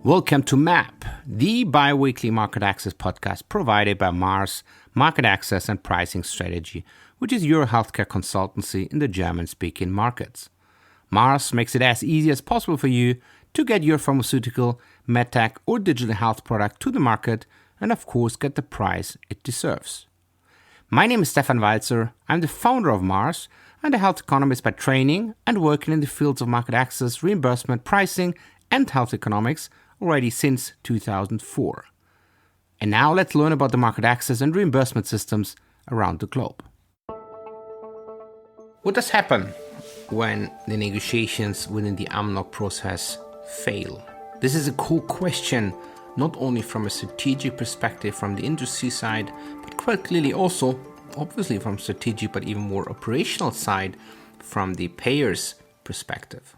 Welcome to MAP, the bi-weekly market access podcast provided by Mars Market Access and Pricing Strategy, which is your healthcare consultancy in the German-speaking markets. Mars makes it as easy as possible for you to get your pharmaceutical, medtech, or digital health product to the market and, of course, get the price it deserves. My name is Stefan Walzer. I'm the founder of Mars and a health economist by training and working in the fields of market access, reimbursement, pricing, and health economics already since 2004. And now let's learn about the market access and reimbursement systems around the globe. What does happen when the negotiations within the AMNOG process fail? This is a core question, not only from a strategic perspective from the industry side, but quite clearly also, obviously from strategic but even more operational side from the payer's perspective.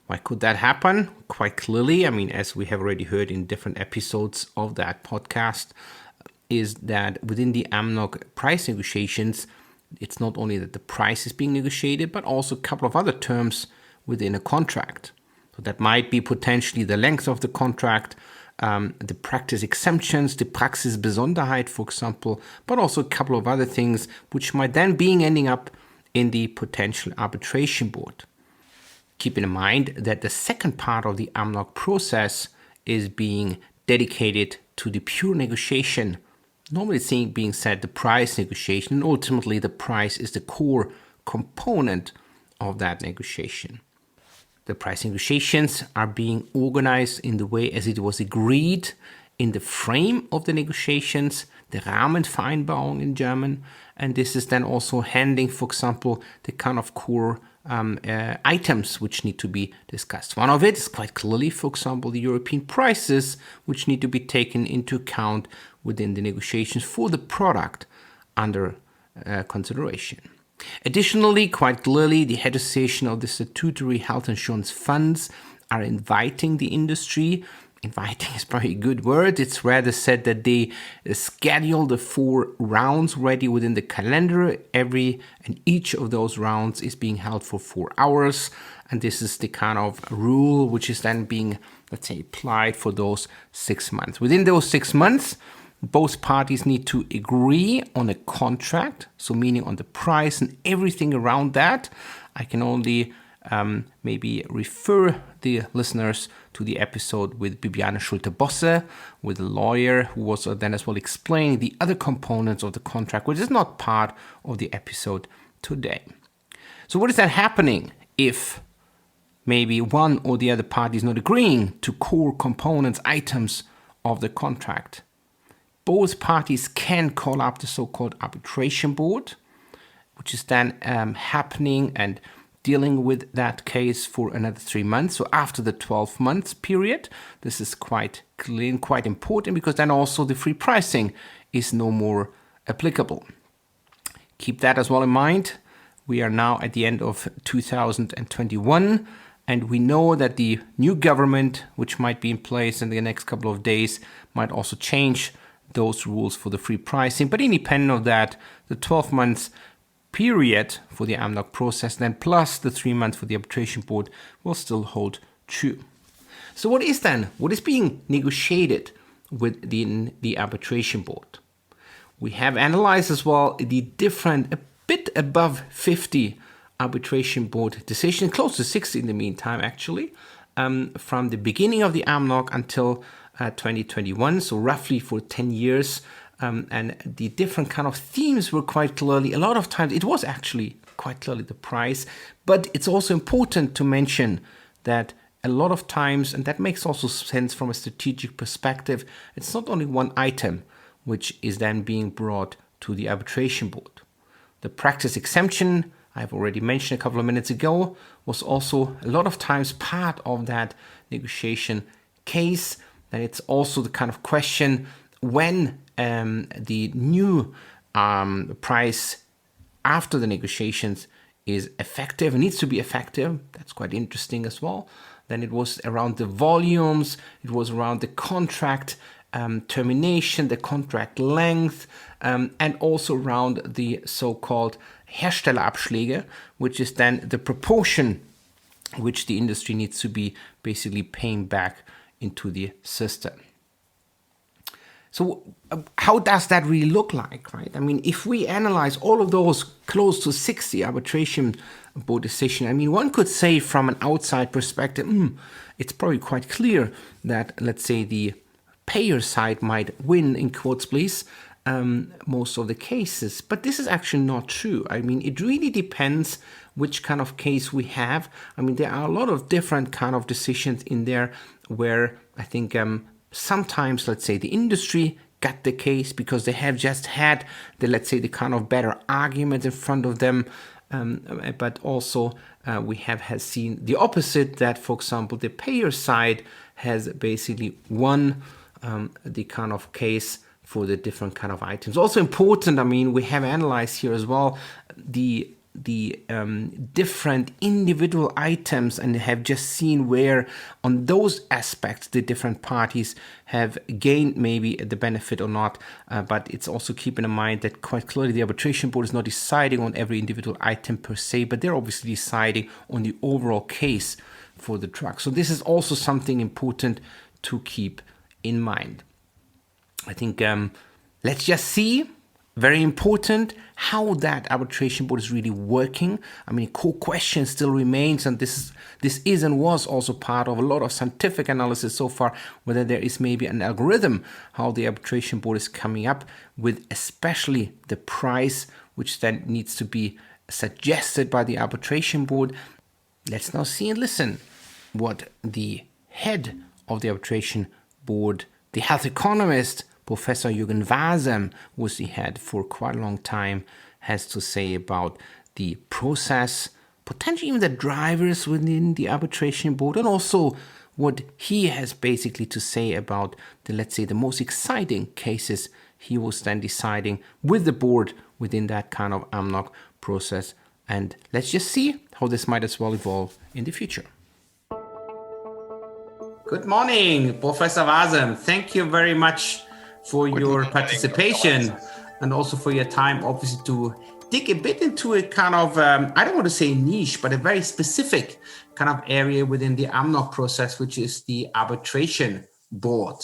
Why could that happen? Quite clearly, as we have already heard in different episodes of that podcast, is that within the AMNOG price negotiations, it's not only that the price is being negotiated, but also a couple of other terms within a contract. So that might be potentially the length of the contract, the practice exemptions, the Praxisbesonderheit, for example, but also a couple of other things which might then be ending up in the potential arbitration board. Keep in mind that the second part of the AMNOG process is being dedicated to the pure negotiation. Normally it's being said the price negotiation, and ultimately the price is the core component of that negotiation. The price negotiations are being organized in the way as it was agreed in the frame of the negotiations, the Rahmenvereinbarung in German, and this is then also handling, for example, the kind of core items which need to be discussed. One of it is quite clearly, for example, the European prices, which need to be taken into account within the negotiations for the product under consideration. Additionally, quite clearly, the head association of the statutory health insurance funds are inviting the industry. Inviting is probably a good word. It's rather said that they schedule the 4 rounds already within the calendar. Every and each of those rounds is being held for 4 hours. And this is the kind of rule which is then being, let's say, applied for those 6 months. Within those 6 months, both parties need to agree on a contract, so meaning on the price and everything around that. I can only maybe refer the listeners to the episode with Bibiane Schulte-Bosse, with a lawyer who was then as well explaining the other components of the contract, which is not part of the episode today. So what is then happening if maybe one or the other party is not agreeing to core components, items of the contract? Both parties can call up the so-called arbitration board, which is then happening and dealing with that case for another 3 months. So after the 12 months period, this is quite clear and quite important because then also the free pricing is no more applicable. Keep that as well in mind. We are now at the end of 2021, and we know that the new government, which might be in place in the next couple of days, might also change those rules for the free pricing. But independent of that, the 12 months period for the AMNOG process, then plus the 3 months for the arbitration board, will still hold true. So what is being negotiated within the arbitration board? We have analyzed as well the different, a bit above 50 arbitration board decisions, close to 60 in the meantime actually, from the beginning of the AMNOG until 2021, so roughly for 10 years. And the different kind of themes were quite clearly, a lot of times it was actually quite clearly the price, but it's also important to mention that a lot of times, and that makes also sense from a strategic perspective, it's not only one item which is then being brought to the arbitration board. The practice exemption, I've already mentioned a couple of minutes ago, was also a lot of times part of that negotiation case. And it's also the kind of question when the new price after the negotiations is effective, needs to be effective. That's quite interesting as well. Then it was around the volumes, it was around the contract termination, the contract length, and also around the so-called Herstellerabschläge, which is then the proportion which the industry needs to be basically paying back into the system. So how does that really look like, right? I mean, if we analyze all of those close to 60 arbitration board decisions, I mean, one could say from an outside perspective, it's probably quite clear that, let's say, the payer side might win, in quotes please, most of the cases. But this is actually not true. I mean, it really depends which kind of case we have. I mean, there are a lot of different kind of decisions in there where I think sometimes, let's say, the industry got the case because they have just had the, let's say, the kind of better argument in front of them. But also we have seen the opposite, that, for example, the payer side has basically won the kind of case for the different kind of items. Also important, I mean, we have analyzed here as well the different individual items and have just seen where on those aspects the different parties have gained maybe the benefit or not. But it's also keeping in mind that quite clearly the arbitration board is not deciding on every individual item per se, but they're obviously deciding on the overall case for the drug. So this is also something important to keep in mind. I think let's just see, very important, how that arbitration board is really working. I mean, core question still remains, and this is and was also part of a lot of scientific analysis so far, whether there is maybe an algorithm how the arbitration board is coming up with, especially the price, which then needs to be suggested by the arbitration board. Let's now see and listen what the head of the arbitration board, the health economist, Professor Jürgen Wasem, was the head for quite a long time, has to say about the process, potentially even the drivers within the arbitration board, and also what he has basically to say about the, let's say, the most exciting cases he was then deciding with the board within that kind of AMNOG process. And let's just see how this might as well evolve in the future. Good morning, Professor Wasem. Thank you very much for your participation and also for your time, obviously, to dig a bit into a kind of, I don't want to say niche, but a very specific kind of area within the AMNOG process, which is the arbitration board.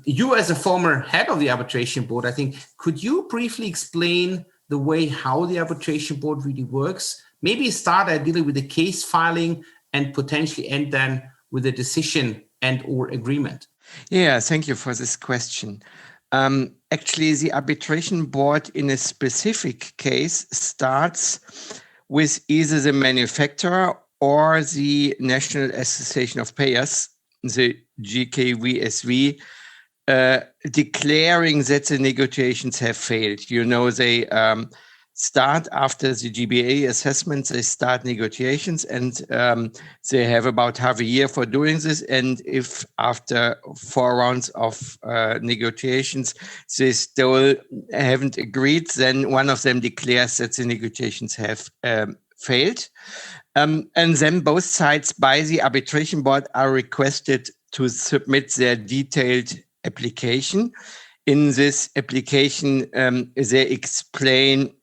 You, as a former head of the arbitration board, I think, could you briefly explain the way how the arbitration board really works? Maybe start ideally with the case filing and potentially end then with a decision and or agreement. Yeah, thank you for this question. Actually, the arbitration board in a specific case starts with either the manufacturer or the National Association of Payers, the GKVSV, declaring that the negotiations have failed. You know, they start after the GBA assessment, they start negotiations, and they have about half a year for doing this. And if after 4 rounds of negotiations, they still haven't agreed, then one of them declares that the negotiations have failed. And then both sides by the arbitration board are requested to submit their detailed application. In this application, they explain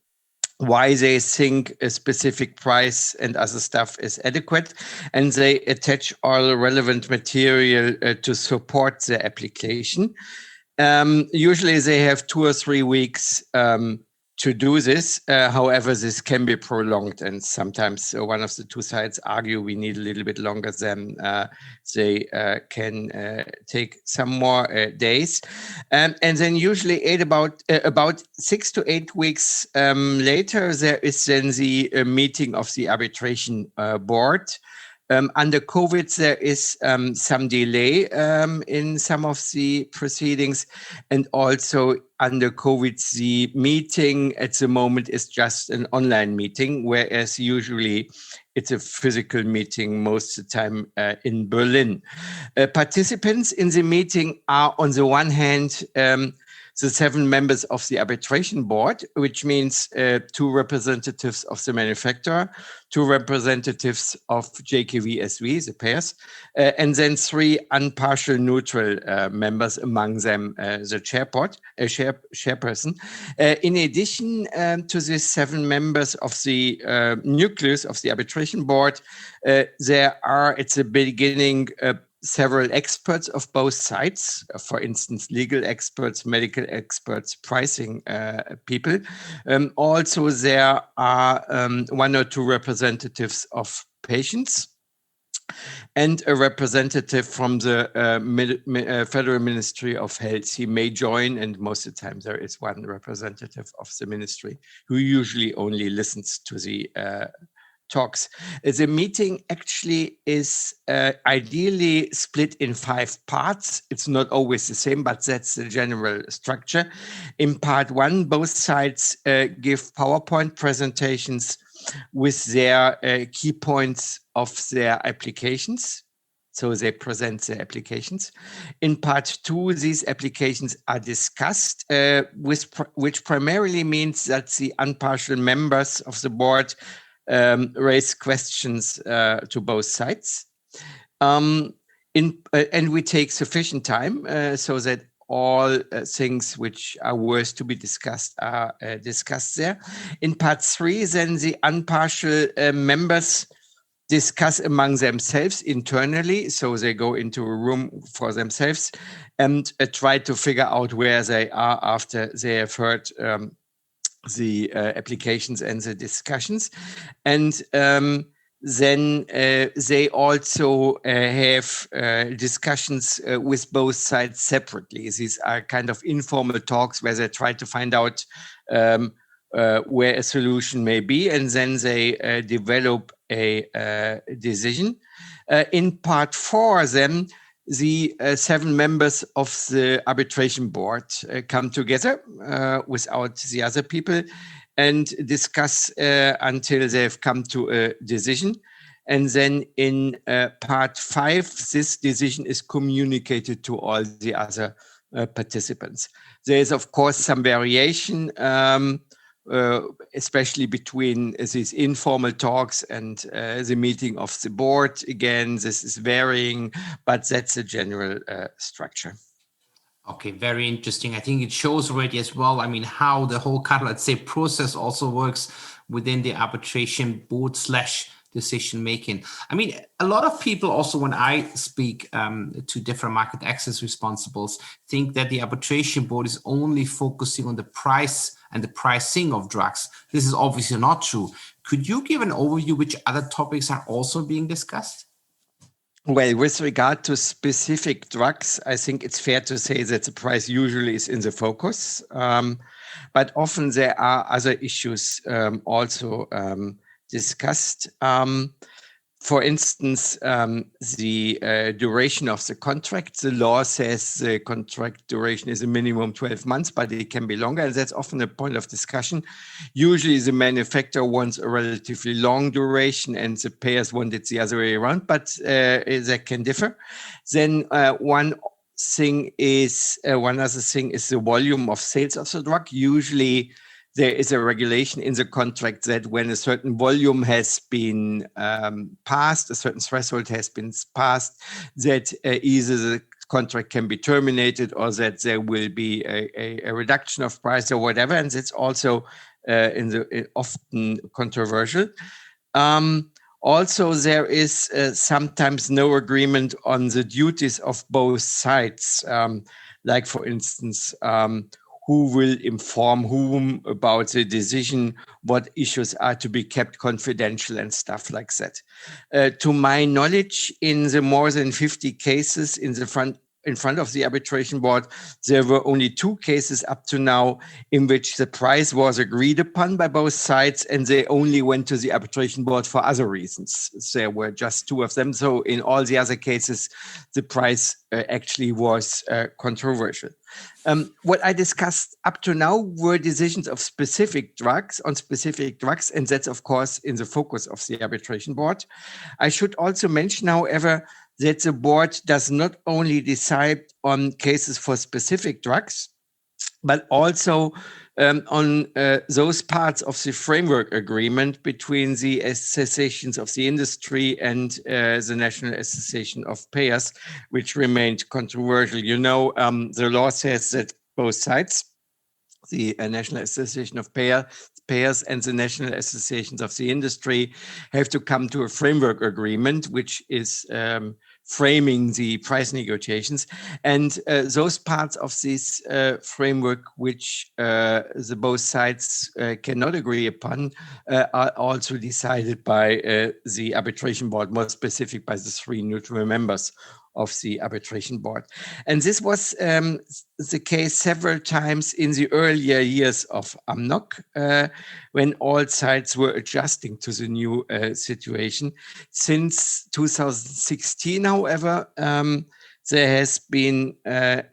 why they think a specific price and other stuff is adequate, and they attach all relevant material to support the application. Usually they have 2 or 3 weeks to do this. However, this can be prolonged, and sometimes one of the two sides argue we need a little bit longer than they can take some more days. And then usually about 6 to 8 weeks later, there is then the meeting of the arbitration board. Under COVID, there is some delay in some of the proceedings, and also under COVID, the meeting at the moment is just an online meeting, whereas usually it's a physical meeting most of the time in Berlin. Participants in the meeting are, on the one hand, the 7 members of the arbitration board, which means 2 representatives of the manufacturer, 2 representatives of JKVSV, the pairs, and then 3 impartial neutral members, among them the chairperson. In addition to these 7 members of the nucleus of the arbitration board, there are at the beginning several experts of both sides, for instance, legal experts, medical experts, pricing people. Also, there are 1 or 2 representatives of patients and a representative from the Federal Ministry of Health. He may join, and most of the time there is 1 representative of the ministry who usually only listens to the talks. The meeting actually is ideally split in 5 parts. It's not always the same, but that's the general structure. In part 1, both sides give PowerPoint presentations with their key points of their applications. So they present their applications. In part 2, these applications are discussed, which primarily means that the impartial members of the board raise questions to both sides. And we take sufficient time so that all things which are worth to be discussed are discussed there. In part 3, then the impartial members discuss among themselves internally. So they go into a room for themselves and try to figure out where they are after they have heard the applications and the discussions. And then they also have discussions with both sides separately. These are kind of informal talks where they try to find out where a solution may be, and then they develop a decision. In part 4, then, the 7 members of the arbitration board come together without the other people and discuss until they've come to a decision. And then in part 5, this decision is communicated to all the other participants. There is, of course, some variation, especially between these informal talks and the meeting of the board. Again, this is varying, but that's the general structure. Okay, very interesting. I think it shows already as well, I mean, how the whole kind of, let's say, process also works within the arbitration board / decision making. I mean, a lot of people also, when I speak to different market access responsibles, think that the arbitration board is only focusing on the price and the pricing of drugs. This is obviously not true. Could you give an overview which other topics are also being discussed? Well, with regard to specific drugs, I think it's fair to say that the price usually is in the focus, but often there are other issues also discussed. For instance, the duration of the contract. The law says the contract duration is a minimum 12 months, but it can be longer. And that's often a point of discussion. Usually the manufacturer wants a relatively long duration and the payers want it the other way around, but that can differ. Then one other thing is the volume of sales of the drug. Usually there is a regulation in the contract that when a certain volume has been passed, a certain threshold has been passed, that either the contract can be terminated or that there will be a reduction of price or whatever. And that's also often controversial. Also, there is sometimes no agreement on the duties of both sides. Like, for instance, who will inform whom about the decision, what issues are to be kept confidential and stuff like that. To my knowledge, in the more than 50 cases in front of the arbitration board, there were only 2 cases up to now in which the price was agreed upon by both sides and they only went to the arbitration board for other reasons. There were just 2 of them. So in all the other cases, the price actually was controversial. What I discussed up to now were decisions of specific drugs, and that's, of course, in the focus of the arbitration board. I should also mention, however, that the board does not only decide on cases for specific drugs, but also on those parts of the framework agreement between the associations of the industry and the National Association of Payers, which remained controversial. You know, the law says that both sides, the National Association of Payers and the National Associations of the Industry, have to come to a framework agreement, which is framing the price negotiations. And those parts of this framework which the both sides cannot agree upon are also decided by the arbitration board, more specific by the 3 neutral members of the arbitration board. And this was the case several times in the earlier years of AMNOG, when all sides were adjusting to the new situation. Since 2016, however, there has been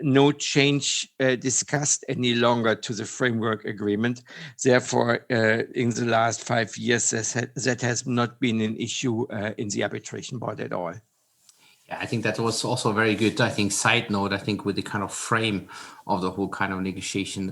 no change discussed any longer to the framework agreement. Therefore, in the last 5 years, that has not been an issue in the arbitration board at all. Yeah, I think that was also a very good, side note, with the kind of frame of the whole kind of negotiation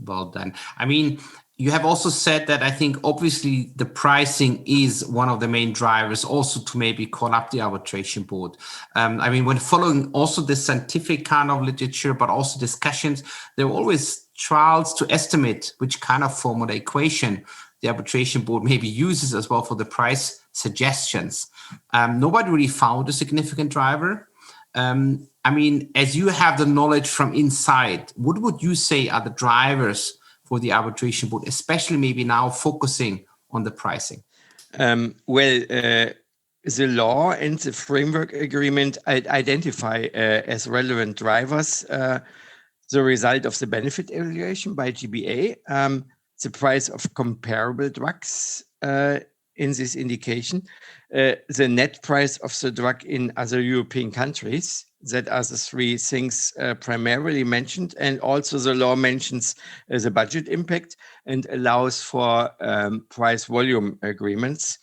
well done. I mean, you have also said that obviously the pricing is one of the main drivers also to maybe call up the arbitration board. When following also the scientific kind of literature, but also discussions, there are always trials to estimate which kind of formula equation the arbitration board maybe uses as well for the price suggestions. Nobody really found a significant driver. As you have the knowledge from inside, what would you say are the drivers for the arbitration board, especially maybe now focusing on the pricing? The law and the framework agreement identify as relevant drivers the result of the benefit evaluation by GBA, the price of comparable drugs in this indication, the net price of the drug in other European countries. That are the 3 things primarily mentioned. And also the law mentions the budget impact and allows for price volume agreements.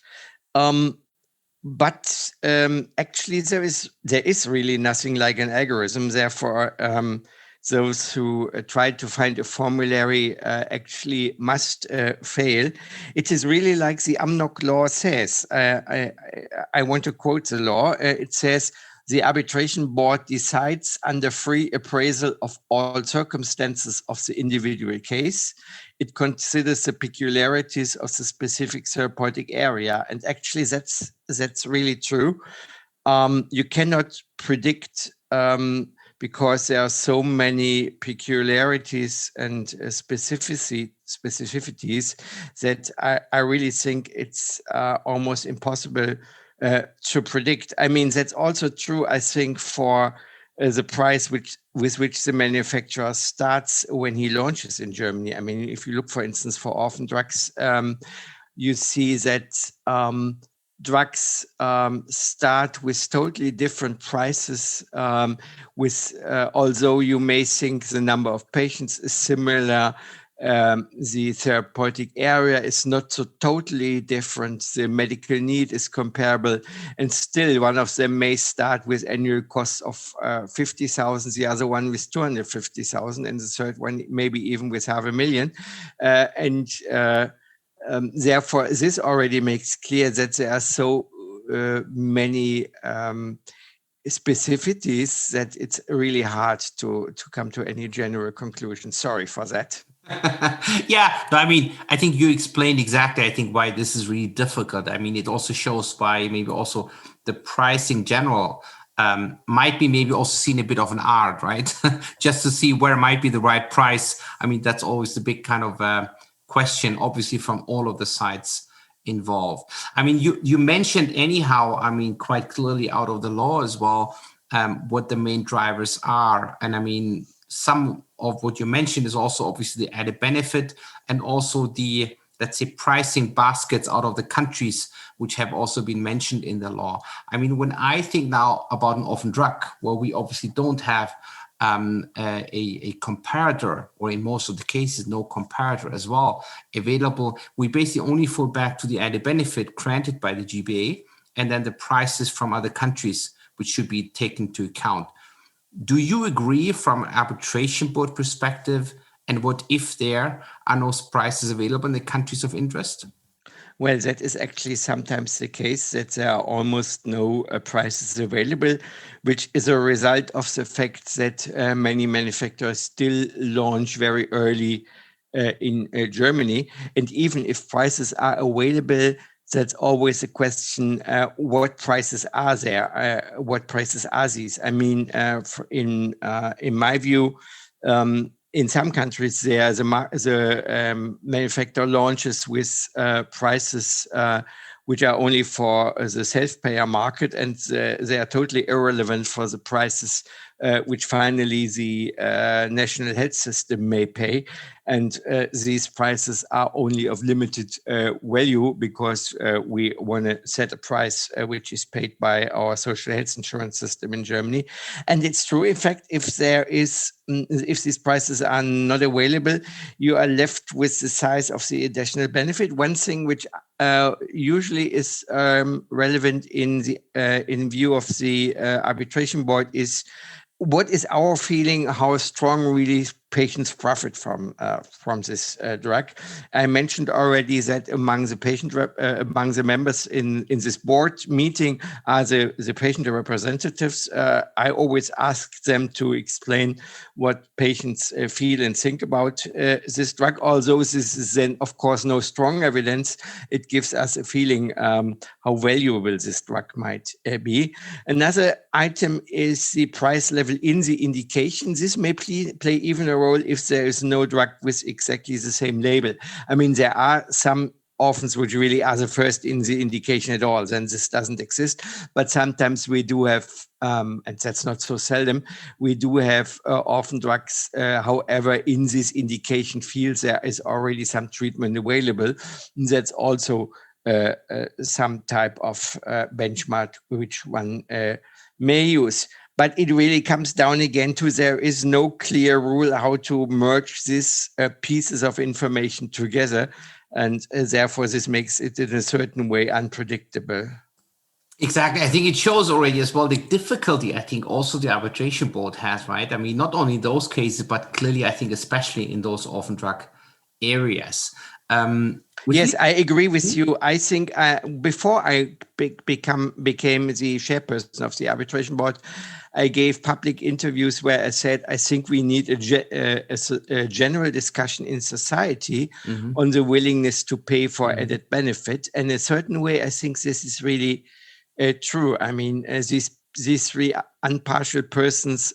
But actually there is really nothing like an algorithm. Therefore, those who try to find a formulary actually must fail. It is really like the AMNOG law says. I want to quote the law. It says, the arbitration board decides under free appraisal of all circumstances of the individual case. It considers the peculiarities of the specific therapeutic area. And actually that's really true. You cannot predict because there are so many peculiarities and specificities that I really think it's almost impossible to predict. That's also true, I think, for the price with which the manufacturer starts when he launches in Germany. If you look, for instance, for orphan drugs, you see that drugs start with totally different prices. Although you may think the number of patients is similar, the therapeutic area is not so totally different. The medical need is comparable, and still one of them may start with annual costs of 50,000, the other one with 250,000, and the third one maybe even with 500,000. Therefore, this already makes clear that there are so many specificities that it's really hard to come to any general conclusion. Sorry for that. Yeah, no, I think you explained exactly, why this is really difficult. It also shows why maybe also the pricing general might be maybe also seen a bit of an art, right? Just to see where might be the right price. That's always the big kind of question, obviously, from all of the sides involved. You mentioned anyhow, quite clearly out of the law as well, what the main drivers are. And some of what you mentioned is also obviously the added benefit and also the, let's say, pricing baskets out of the countries, which have also been mentioned in the law. When I think now about an orphan drug, where we obviously don't have a comparator, or in most of the cases, no comparator as well available, we basically only fall back to the added benefit granted by the GBA and then the prices from other countries, which should be taken into account. Do you agree from an arbitration board perspective? And what if there are no prices available in the countries of interest? Well, that is actually sometimes the case, that there are almost no prices available, which is a result of the fact that many manufacturers still launch very early in Germany. And even if prices are available, that's always a question. What prices are there? What prices are these? I mean, in my view, in some countries, the manufacturer launches with prices which are only for the self-payer market, and they are totally irrelevant for the prices which finally the national health system may pay. And these prices are only of limited value because we want to set a price which is paid by our social health insurance system in Germany. And it's true, in fact, if these prices are not available, you are left with the size of the additional benefit. One thing which usually is relevant in view of the arbitration board is what is our feeling, how strong really patients profit from this drug. I mentioned already that among the members in this board meeting are the patient representatives. I always ask them to explain what patients feel and think about this drug. Although this is then, of course, no strong evidence, it gives us a feeling how valuable this drug might be. Another item is the price level in the indication. This may play even a role if there is no drug with exactly the same label. I mean, there are some orphans which really are the first in the indication at all, then this doesn't exist. But sometimes we do have, and that's not so seldom, we do have orphan drugs, however, in this indication field, there is already some treatment available. That's also some type of benchmark which one may use. But it really comes down again to there is no clear rule how to merge these pieces of information together. And therefore, this makes it in a certain way unpredictable. Exactly. I think it shows already as well the difficulty I think also the arbitration board has, right? I mean, not only in those cases, but clearly I think especially in those orphan drug areas. Yes, I agree with you. I think before I became the chairperson of the arbitration board, I gave public interviews where I said, I think we need a general discussion in society on the willingness to pay for added benefit. And in a certain way, I think this is really true. I mean, these three impartial persons,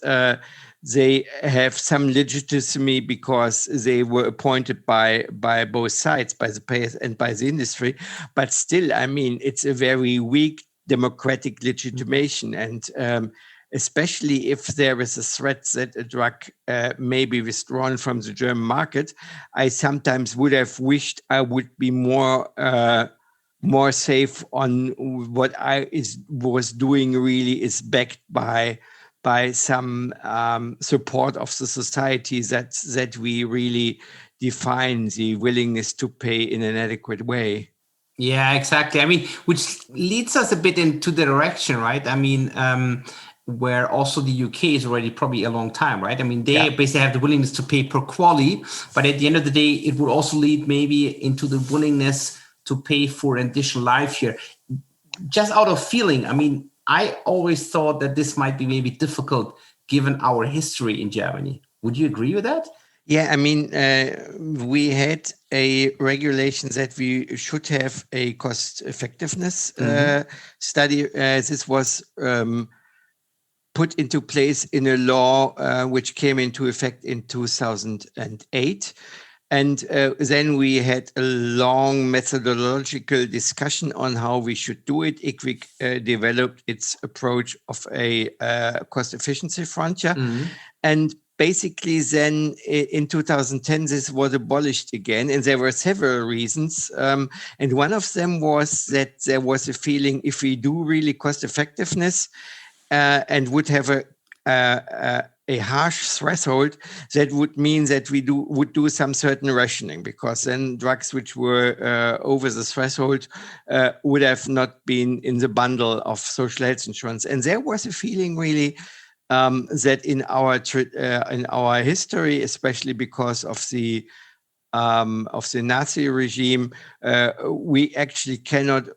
they have some legitimacy because they were appointed by both sides, by the payers and by the industry. But still, I mean, it's a very weak democratic legitimation. And especially if there is a threat that a drug may be withdrawn from the German market, I sometimes would have wished I would be more safe on what I was doing really is backed by some support of the society that we really define the willingness to pay in an adequate way. Yeah, exactly. I mean, which leads us a bit into the direction, right? I mean, where also the UK is already probably a long time, right? I mean, they basically have the willingness to pay per quality, but at the end of the day, it would also lead maybe into the willingness to pay for an additional life here. Just out of feeling, I mean, I always thought that this might be maybe difficult given our history in Germany. Would you agree with that? Yeah, I mean, we had a regulation that we should have a cost effectiveness study. This was put into place in a law which came into effect in 2008. And then we had a long methodological discussion on how we should do it. IQWiG developed its approach of a cost efficiency frontier. And basically then in 2010, this was abolished again. And there were several reasons. And one of them was that there was a feeling if we do really cost effectiveness and would have a harsh threshold, that would mean that we would do some certain rationing, because then drugs which were over the threshold would have not been in the bundle of social health insurance. And there was a feeling really that in our history, especially because of the Nazi regime, we actually cannot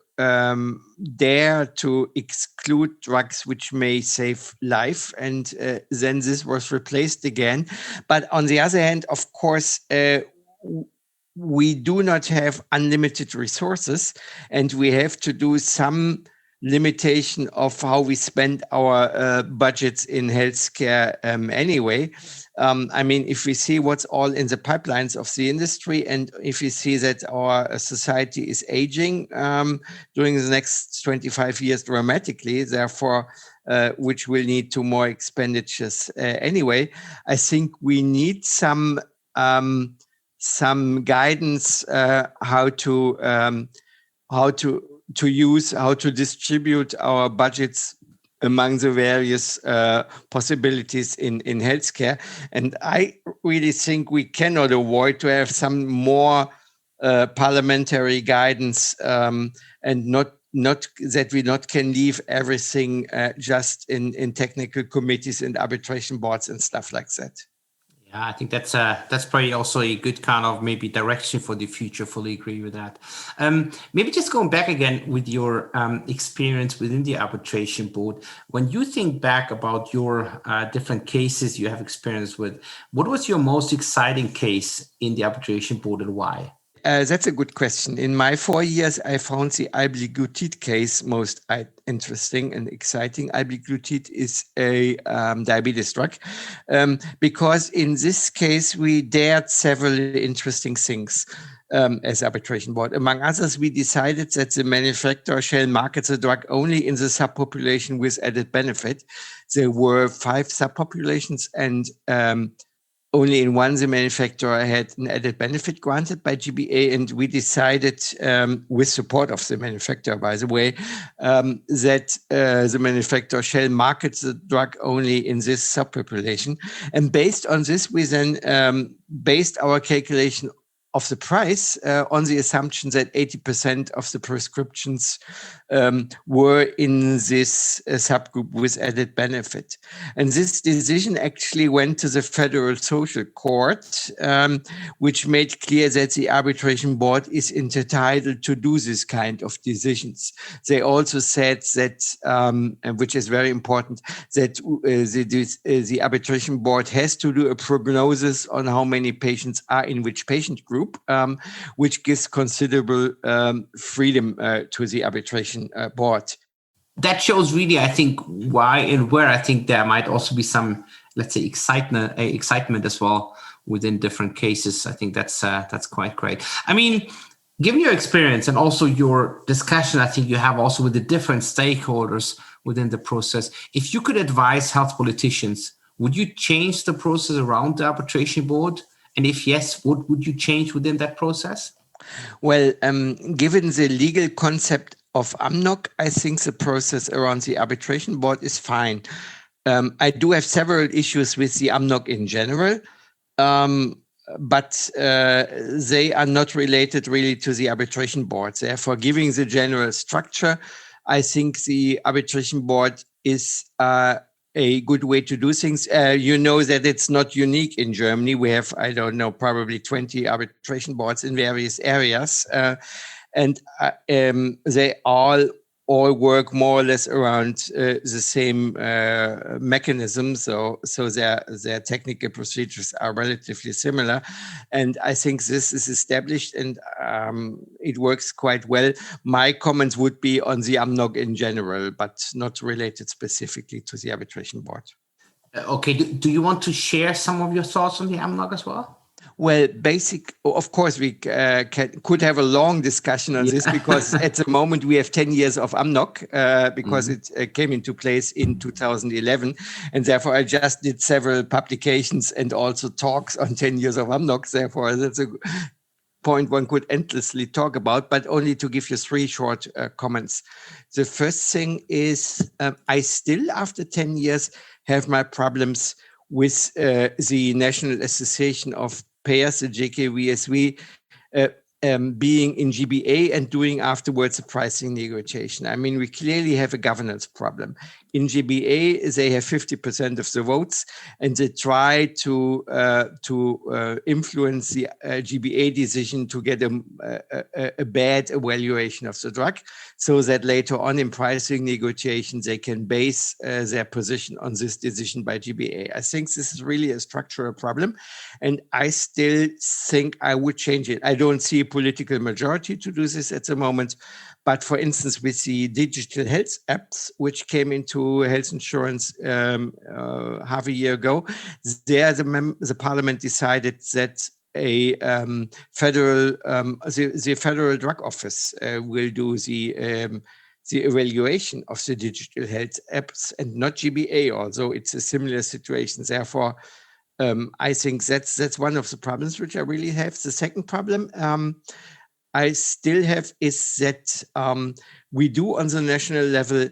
dare to exclude drugs which may save life. And then this was replaced again. But on the other hand, of course, we do not have unlimited resources, and we have to do some limitation of how we spend our budgets in healthcare anyway. I mean, if we see what's all in the pipelines of the industry, and if we see that our society is aging during the next 25 years dramatically, therefore, which will need to more expenditures anyway, I think we need some guidance how to distribute our budgets among the various possibilities in healthcare. And I really think we cannot avoid to have some more parliamentary guidance, and not that we not can leave everything just in technical committees and arbitration boards and stuff like that. Yeah, I think that's probably also a good kind of maybe direction for the future. Fully agree with that. Maybe just going back again with your experience within the arbitration board, when you think back about your different cases you have experience with, what was your most exciting case in the arbitration board and why? That's a good question. In my 4 years, I found the albiglutide case most interesting and exciting. Albiglutide is a diabetes drug, because in this case, we dared several interesting things as arbitration board. Among others, we decided that the manufacturer shall market the drug only in the subpopulation with added benefit. There were 5 subpopulations, and only in one the manufacturer had an added benefit granted by GBA, and we decided, with support of the manufacturer, by the way, that the manufacturer shall market the drug only in this subpopulation. And based on this, we then based our calculation of the price on the assumption that 80% of the prescriptions were in this subgroup with added benefit. And this decision actually went to the Federal Social Court, which made clear that the arbitration board is entitled to do this kind of decisions. They also said that, which is very important, that the arbitration board has to do a prognosis on how many patients are in which patient group, which gives considerable freedom to the arbitration board. That shows really, I think, why and where I think there might also be some, let's say, excitement as well within different cases. I think that's quite great. I mean, given your experience and also your discussion, I think you have also with the different stakeholders within the process, if you could advise health politicians, would you change the process around the arbitration board? And if yes, what would you change within that process? Well, given the legal concept of AMNOG, I think the process around the arbitration board is fine. I do have several issues with the AMNOG in general, but they are not related really to the arbitration board. Therefore, giving the general structure, I think the arbitration board is a good way to do things. You know that it's not unique in Germany. We have, I don't know, probably 20 arbitration boards in various areas. And they all work more or less around the same mechanism. So their technical procedures are relatively similar. And I think this is established, and it works quite well. My comments would be on the AMNOG in general, but not related specifically to the arbitration board. Okay. Do you want to share some of your thoughts on the AMNOG as well? Well, of course, we could have a long discussion on this, because at the moment we have 10 years of AMNOG, because it came into place in 2011. And therefore, I just did several publications and also talks on 10 years of AMNOG. Therefore, that's a point one could endlessly talk about, but only to give you 3 short comments. The first thing is I still, after 10 years, have my problems with the National Association of Payers, the JKVSV, being in GBA and doing afterwards a pricing negotiation. I mean, we clearly have a governance problem. In GBA, they have 50% of the votes, and they try to influence the GBA decision to get a bad evaluation of the drug, so that later on in pricing negotiations, they can base their position on this decision by GBA. I think this is really a structural problem, and I still think I would change it. I don't see a political majority to do this at the moment. But for instance, with the digital health apps, which came into health insurance half a year ago, there the parliament decided that a federal drug office will do the evaluation of the digital health apps and not GBA. Although it's a similar situation, therefore. I think that's one of the problems which I really have. The second problem I still have is that we do on the national level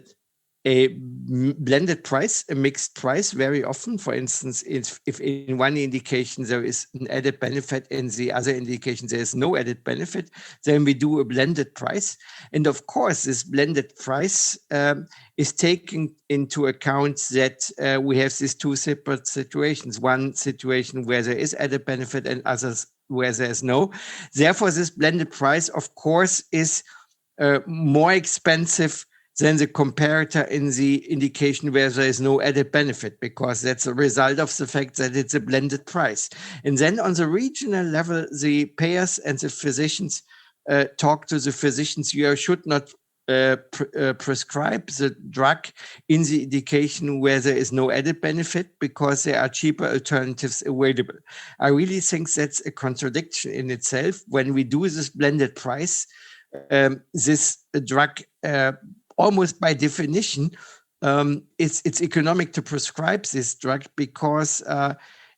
a blended price, a mixed price very often. For instance, if in one indication there is an added benefit, in the other indication there is no added benefit, then we do a blended price. And of course, this blended price is taking into account that we have these two separate situations. One situation where there is added benefit and others where there's no. Therefore, this blended price, of course, is more expensive than the comparator in the indication where there is no added benefit, because that's a result of the fact that it's a blended price. And then on the regional level, the payers and the physicians talk to the physicians. You should not prescribe the drug in the indication where there is no added benefit, because there are cheaper alternatives available. I really think that's a contradiction in itself. When we do this blended price, this drug almost by definition, it's economic to prescribe this drug, because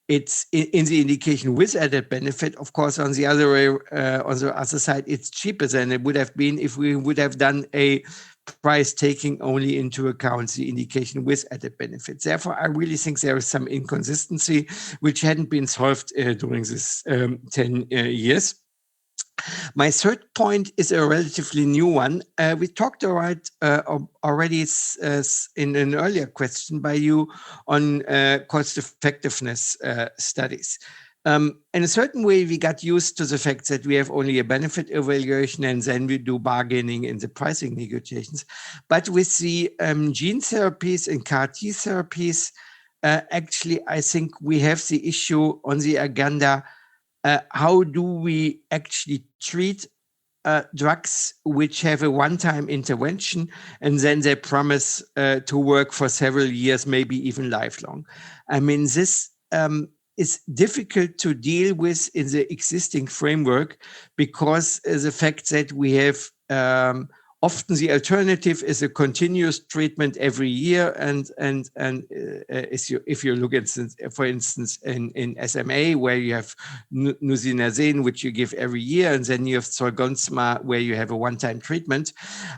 it's in the indication with added benefit. Of course, on the other side, it's cheaper than it would have been if we would have done a price taking only into account the indication with added benefits. Therefore, I really think there is some inconsistency which hadn't been solved during this 10 years. My third point is a relatively new one. We talked already in an earlier question by you on cost effectiveness studies. In a certain way, we got used to the fact that we have only a benefit evaluation and then we do bargaining in the pricing negotiations. But with the gene therapies and CAR-T therapies, actually, I think we have the issue on the agenda. How do we actually treat drugs which have a one-time intervention and then they promise to work for several years, maybe even lifelong? I mean, this is difficult to deal with in the existing framework, because the fact that we have often the alternative is a continuous treatment every year, and if you look at, for instance, in SMA, where you have nusinersen, which you give every year, and then you have Zolgensma, where you have a one-time treatment.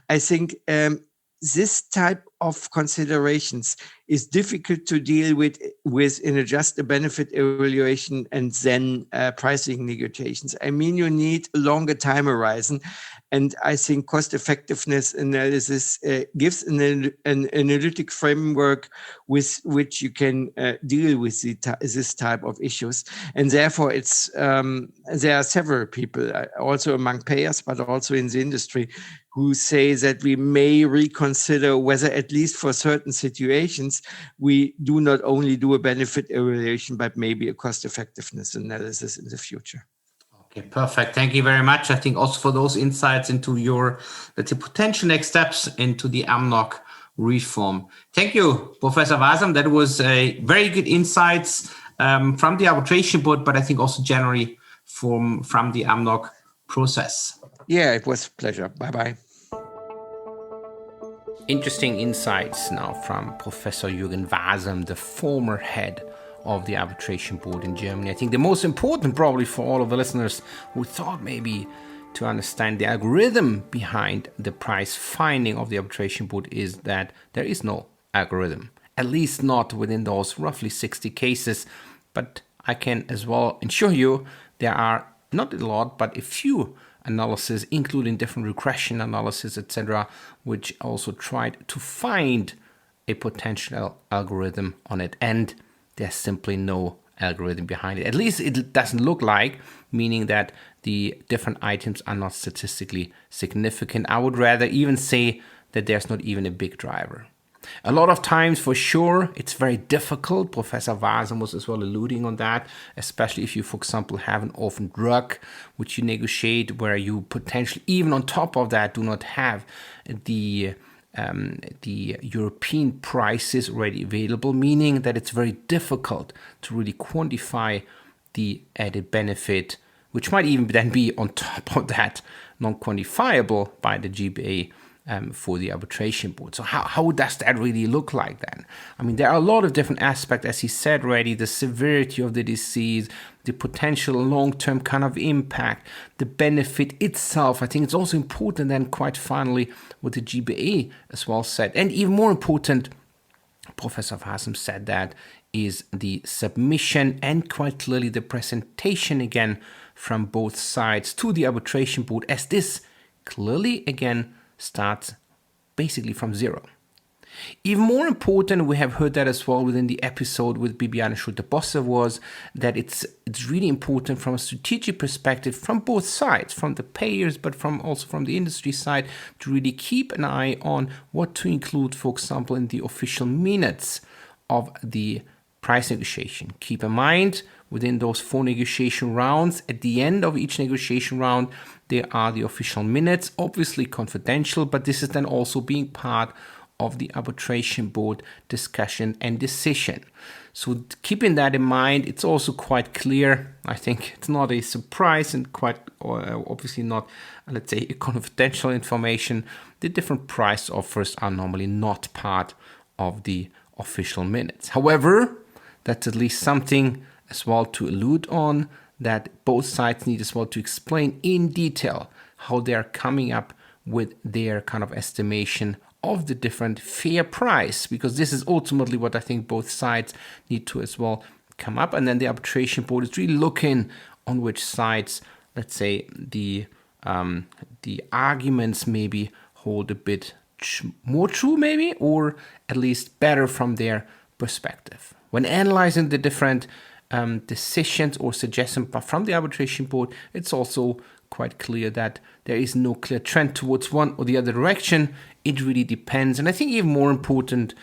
I think this type of considerations is difficult to deal with in just a benefit evaluation and then pricing negotiations. I mean, you need a longer time horizon. And I think cost effectiveness analysis gives an analytic framework with which you can deal with this type of issues. And therefore, there are several people, also among payers, but also in the industry, who say that we may reconsider whether, at least for certain situations, we do not only do a benefit evaluation, but maybe a cost effectiveness analysis in the future. Okay, perfect. Thank you very much. I think also for those insights into your, let's say, potential next steps into the AMNOG reform. Thank you, Professor Wasem. That was a very good insights from the arbitration board, but I think also generally from the AMNOG process. Yeah, it was a pleasure. Bye-bye. Interesting insights now from Professor Jürgen Wasem, the former head of the arbitration board in Germany. I think the most important, probably for all of the listeners who thought maybe to understand the algorithm behind the price finding of the arbitration board, is that there is no algorithm, at least not within those roughly 60 cases. But I can as well assure you there are not a lot, but a few analysis, including different regression analysis, etc., which also tried to find a potential algorithm on it. And there's simply no algorithm behind it. At least it doesn't look like, meaning that the different items are not statistically significant. I would rather even say that there's not even a big driver. A lot of times, for sure, it's very difficult. Professor Wasem was as well alluding on that, especially if you, for example, have an orphan drug, which you negotiate, where you potentially, even on top of that, do not have the European prices already available, meaning that it's very difficult to really quantify the added benefit, which might even then be on top of that non-quantifiable by the GBA for the arbitration board. So how does that really look like then? I mean, there are a lot of different aspects, as he said already, the severity of the disease, the potential long-term kind of impact, the benefit itself. I think it's also important then, quite finally, what the GBA as well said. And even more important, Professor Wasem said that, is the submission and quite clearly the presentation again from both sides to the arbitration board, as this clearly again starts basically from zero. Even more important, we have heard that as well within the episode with Bibiane Schulte-Bosse, was that it's really important from a strategic perspective from both sides, from the payers, but also from the industry side, to really keep an eye on what to include, for example, in the official minutes of the price negotiation. Keep in mind, within those 4 negotiation rounds, at the end of each negotiation round, there are the official minutes, obviously confidential, but this is then also being part of the arbitration board discussion and decision. So keeping that in mind, it's also quite clear. I think it's not a surprise and quite obviously not, let's say, confidential information. The different price offers are normally not part of the official minutes. However, that's at least something as well to allude on, that both sides need as well to explain in detail how they are coming up with their kind of estimation of the different fair price, because this is ultimately what I think both sides need to as well come up. And then the arbitration board is really looking on which sides, let's say, the arguments maybe hold a bit more true maybe, or at least better from their perspective. When analyzing the different decisions or suggestions from the arbitration board, it's also quite clear that there is no clear trend towards one or the other direction. It really depends. And I think even more important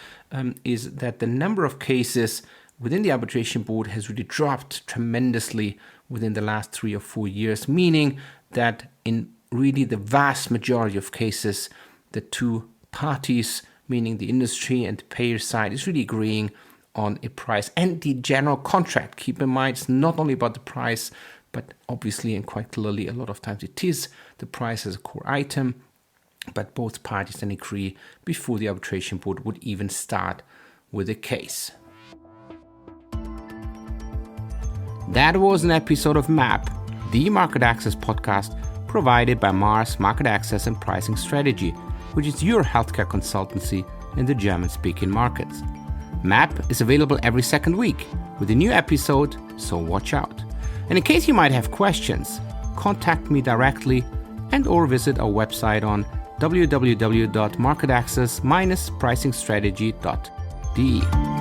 is that the number of cases within the arbitration board has really dropped tremendously within the last 3 or 4 years, meaning that in really the vast majority of cases, the two parties, meaning the industry and the payer side, is really agreeing on a price and the general contract. Keep in mind, it's not only about the price, but obviously and quite clearly a lot of times it is the price as a core item, but both parties then agree before the arbitration board would even start with a case. That was an episode of MAP, the Market Access podcast provided by Mars Market Access and Pricing Strategy, which is your healthcare consultancy in the German-speaking markets. MAP is available every second week with a new episode, so watch out. And in case you might have questions, contact me directly and or visit our website on www.marketaccess-pricingstrategy.de.